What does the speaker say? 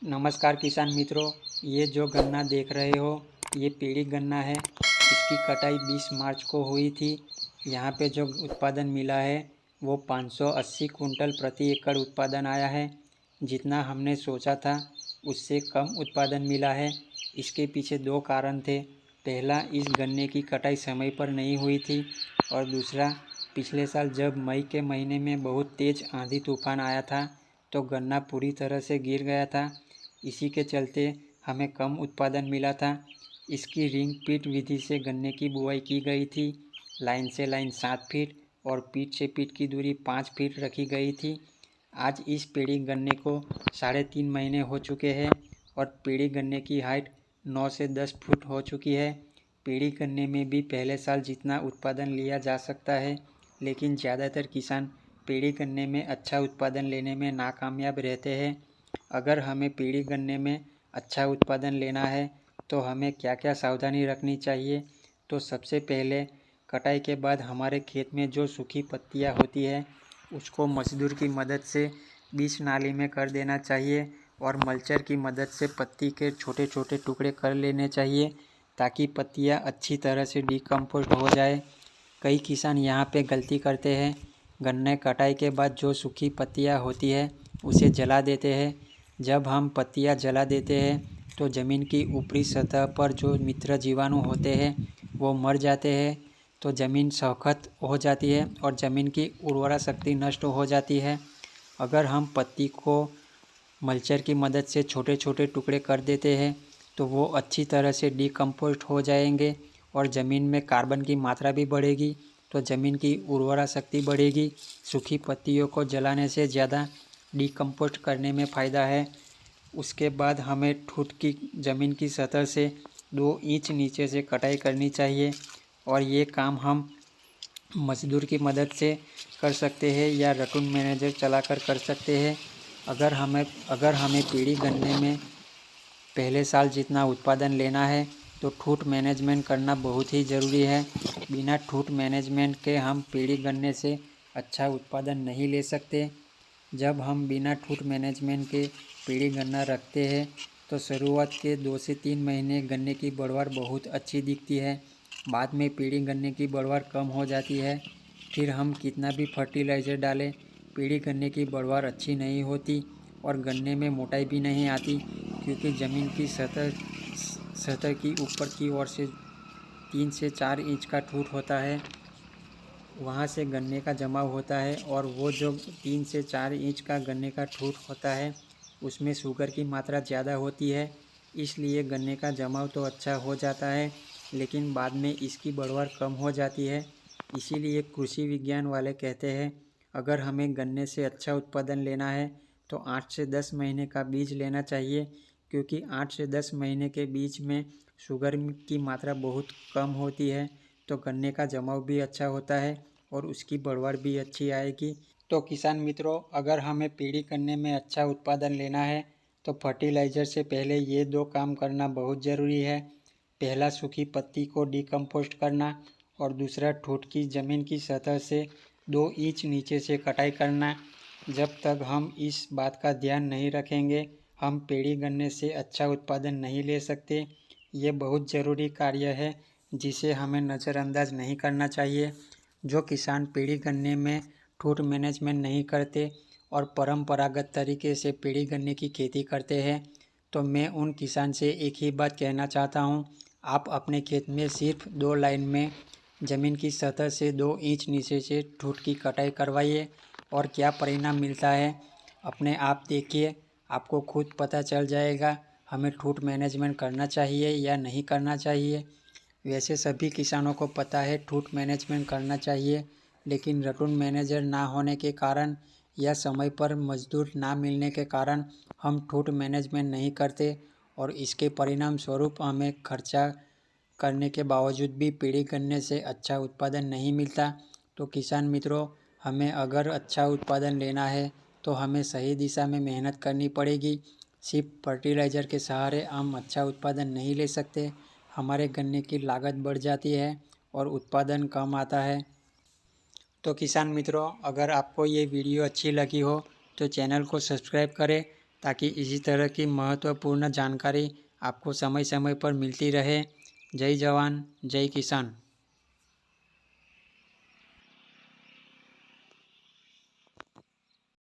नमस्कार किसान मित्रों, ये जो गन्ना देख रहे हो ये पीढ़ी गन्ना है। इसकी कटाई 20 मार्च को हुई थी। यहाँ पे जो उत्पादन मिला है वो 580 कुंटल प्रति एकड़ उत्पादन आया है। जितना हमने सोचा था उससे कम उत्पादन मिला है। इसके पीछे दो कारण थे। पहला, इस गन्ने की कटाई समय पर नहीं हुई थी और दूसरा, पिछले साल जब मई के महीने में बहुत तेज़ आंधी तूफान आया था तो गन्ना पूरी तरह से गिर गया था। इसी के चलते हमें कम उत्पादन मिला था। इसकी रिंग पीट विधि से गन्ने की बुआई की गई थी। लाइन से लाइन 7 फीट और पीट से पीट की दूरी 5 फीट रखी गई थी। आज इस पीढ़ी गन्ने को 3.5 महीने हो चुके हैं और पीढ़ी गन्ने की हाइट 9 से 10 फुट हो चुकी है। पीढ़ी गन्ने में भी पहले साल जितना उत्पादन लिया जा सकता है, लेकिन ज़्यादातर किसान पीढ़ी गन्ने में अच्छा उत्पादन लेने में नाकामयाब रहते हैं। अगर हमें पीढ़ी गन्ने में अच्छा उत्पादन लेना है तो हमें क्या क्या सावधानी रखनी चाहिए। तो सबसे पहले, कटाई के बाद हमारे खेत में जो सूखी पत्तियां होती है उसको मजदूर की मदद से बीज नाली में कर देना चाहिए और मल्चर की मदद से पत्ती के छोटे छोटे टुकड़े कर लेने चाहिए ताकि पत्तियां अच्छी तरह से डिकम्पोस्ट हो जाए। कई किसान यहाँ पे गलती करते हैं। गन्ने कटाई के बाद जो सूखी पत्तियाँ होती है उसे जला देते हैं। जब हम पत्तियाँ जला देते हैं तो ज़मीन की ऊपरी सतह पर जो मित्र जीवाणु होते हैं वो मर जाते हैं, तो ज़मीन सख्त हो जाती है और ज़मीन की उर्वरा शक्ति नष्ट हो जाती है। अगर हम पत्ती को मल्चर की मदद से छोटे छोटे टुकड़े कर देते हैं तो वो अच्छी तरह से डिकम्पोस्ट हो जाएंगे और ज़मीन में कार्बन की मात्रा भी बढ़ेगी, तो ज़मीन की उर्वरा शक्ति बढ़ेगी। सूखी पत्तियों को जलाने से ज़्यादा डिकम्पोस्ट करने में फ़ायदा है। उसके बाद हमें ठूठ की ज़मीन की सतह से 2 इंच नीचे से कटाई करनी चाहिए और ये काम हम मजदूर की मदद से कर सकते हैं या रटून मैनेजर चलाकर कर सकते हैं। अगर हमें पीढ़ी गन्ने में पहले साल जितना उत्पादन लेना है तो ठूठ मैनेजमेंट करना बहुत ही ज़रूरी है। बिना ठूठ मैनेजमेंट के हम पीढ़ी गन्ने से अच्छा उत्पादन नहीं ले सकते। जब हम बिना ठूठ मैनेजमेंट के पीढ़ी गन्ना रखते हैं तो शुरुआत के 2 से 3 महीने गन्ने की बढ़वार बहुत अच्छी दिखती है। बाद में पीढ़ी गन्ने की बढ़वार कम हो जाती है। फिर हम कितना भी फर्टिलाइज़र डालें, पीढ़ी गन्ने की बढ़वार अच्छी नहीं होती और गन्ने में मोटाई भी नहीं आती, क्योंकि ज़मीन की सतह की ऊपर की ओर से 3 से 4 इंच का ठूठ होता है, वहाँ से गन्ने का जमाव होता है और वो जो 3 से 4 इंच का गन्ने का ठूठ होता है उसमें शुगर की मात्रा ज़्यादा होती है। इसलिए गन्ने का जमाव तो अच्छा हो जाता है लेकिन बाद में इसकी बढ़वार कम हो जाती है। इसीलिए कृषि विज्ञान वाले कहते हैं अगर हमें गन्ने से अच्छा उत्पादन लेना है तो 8 से 10 महीने का बीज लेना चाहिए, क्योंकि 8 से 10 महीने के बीज में शुगर की मात्रा बहुत कम होती है, तो गन्ने का जमाव भी अच्छा होता है और उसकी बढ़वार भी अच्छी आएगी। तो किसान मित्रों, अगर हमें पीढ़ी गन्ने में अच्छा उत्पादन लेना है तो फर्टिलाइज़र से पहले ये 2 काम करना बहुत ज़रूरी है। पहला, सूखी पत्ती को डिकम्पोस्ट करना और दूसरा, ठूठ की ज़मीन की सतह से 2 इंच नीचे से कटाई करना। जब तक हम इस बात का ध्यान नहीं रखेंगे हम पीढ़ी गन्ने से अच्छा उत्पादन नहीं ले सकते। ये बहुत ज़रूरी कार्य है जिसे हमें नज़रअंदाज नहीं करना चाहिए। जो किसान पीढ़ी गन्ने में ठूठ मैनेजमेंट नहीं करते और परंपरागत तरीके से पीढ़ी गन्ने की खेती करते हैं, तो मैं उन किसान से एक ही बात कहना चाहता हूँ, आप अपने खेत में सिर्फ 2 लाइन में ज़मीन की सतह से 2 इंच नीचे से ठूठ की कटाई करवाइए और क्या परिणाम मिलता है अपने आप देखिए, आपको खुद पता चल जाएगा हमें ठूठ मैनेजमेंट करना चाहिए या नहीं करना चाहिए। वैसे सभी किसानों को पता है ठूठ मैनेजमेंट करना चाहिए, लेकिन रटून मैनेजर ना होने के कारण या समय पर मजदूर ना मिलने के कारण हम ठूठ मैनेजमेंट नहीं करते और इसके परिणाम स्वरूप हमें खर्चा करने के बावजूद भी पीढ़ी गन्ने से अच्छा उत्पादन नहीं मिलता। तो किसान मित्रों, हमें अगर अच्छा उत्पादन लेना है तो हमें सही दिशा में मेहनत करनी पड़ेगी। सिर्फ फर्टिलाइज़र के सहारे हम अच्छा उत्पादन नहीं ले सकते। हमारे गन्ने की लागत बढ़ जाती है और उत्पादन कम आता है। तो किसान मित्रों, अगर आपको ये वीडियो अच्छी लगी हो तो चैनल को सब्सक्राइब करें ताकि इसी तरह की महत्वपूर्ण जानकारी आपको समय समय पर मिलती रहे। जय जवान जय किसान।